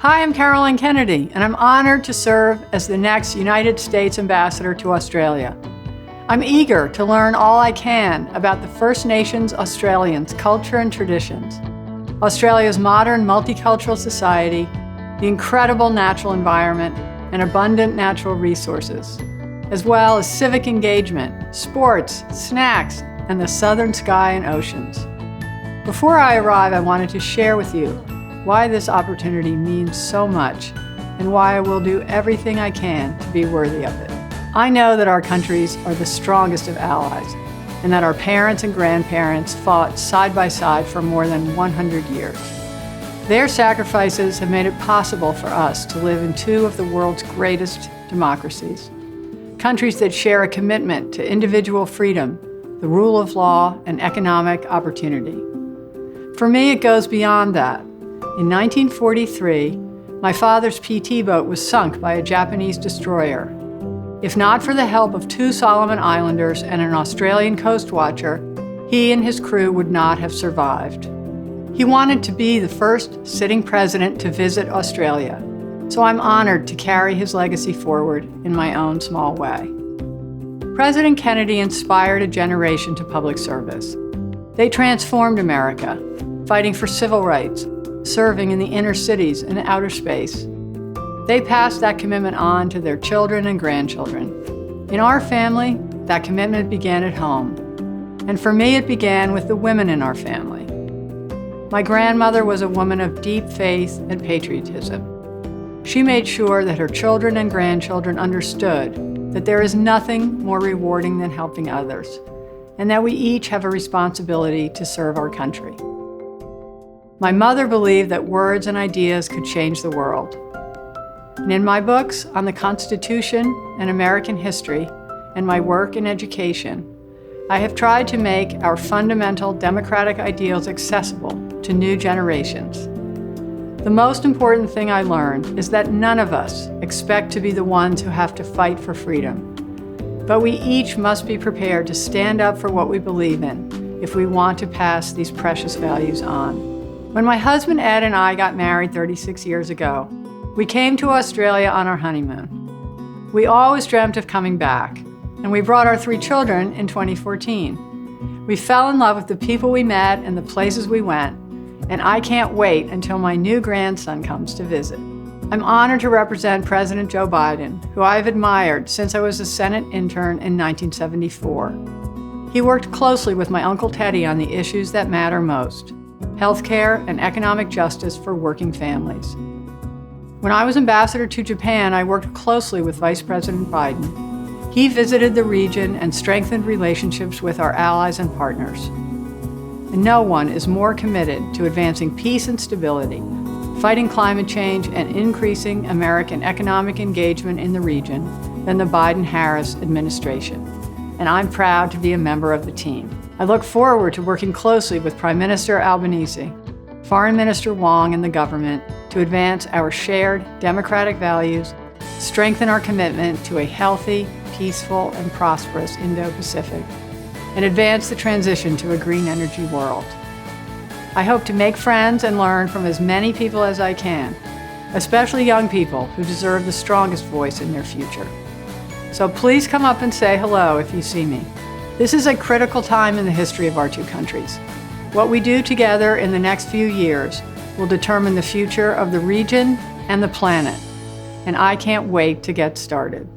Hi, I'm Caroline Kennedy, and I'm honored to serve as the next United States Ambassador to Australia. I'm eager to learn all I can about the First Nations Australians' culture and traditions, Australia's modern multicultural society, the incredible natural environment, and abundant natural resources, as well as civic engagement, sports, snacks, and the southern sky and oceans. Before I arrive, I wanted to share with you why this opportunity means so much and why I will do everything I can to be worthy of it. I know that our countries are the strongest of allies and that our parents and grandparents fought side by side for more than 100 years. Their sacrifices have made it possible for us to live in two of the world's greatest democracies, countries that share a commitment to individual freedom, the rule of law, and economic opportunity. For me, it goes beyond that. In 1943, my father's PT boat was sunk by a Japanese destroyer. If not for the help of 2 Solomon Islanders and an Australian coast watcher, he and his crew would not have survived. He wanted to be the first sitting president to visit Australia, so I'm honored to carry his legacy forward in my own small way. President Kennedy inspired a generation to public service. They transformed America, fighting for civil rights, serving in the inner cities and outer space. They passed that commitment on to their children and grandchildren. In our family, that commitment began at home. And for me, it began with the women in our family. My grandmother was a woman of deep faith and patriotism. She made sure that her children and grandchildren understood that there is nothing more rewarding than helping others, and that we each have a responsibility to serve our country. My mother believed that words and ideas could change the world. And in my books on the Constitution and American history, and my work in education, I have tried to make our fundamental democratic ideals accessible to new generations. The most important thing I learned is that none of us expect to be the ones who have to fight for freedom. But we each must be prepared to stand up for what we believe in if we want to pass these precious values on. When my husband Ed and I got married 36 years ago, we came to Australia on our honeymoon. We always dreamt of coming back, and we brought our 3 children in 2014. We fell in love with the people we met and the places we went, and I can't wait until my new grandson comes to visit. I'm honored to represent President Joe Biden, who I've admired since I was a Senate intern in 1974. He worked closely with my Uncle Teddy on the issues that matter most: healthcare and economic justice for working families. When I was ambassador to Japan, I worked closely with Vice President Biden. He visited the region and strengthened relationships with our allies and partners. And no one is more committed to advancing peace and stability, fighting climate change, and increasing American economic engagement in the region than the Biden-Harris administration. And I'm proud to be a member of the team. I look forward to working closely with Prime Minister Albanese, Foreign Minister Wong, and the government to advance our shared democratic values, strengthen our commitment to a healthy, peaceful, and prosperous Indo-Pacific, and advance the transition to a green energy world. I hope to make friends and learn from as many people as I can, especially young people who deserve the strongest voice in their future. So please come up and say hello if you see me. This is a critical time in the history of our two countries. What we do together in the next few years will determine the future of the region and the planet, and I can't wait to get started.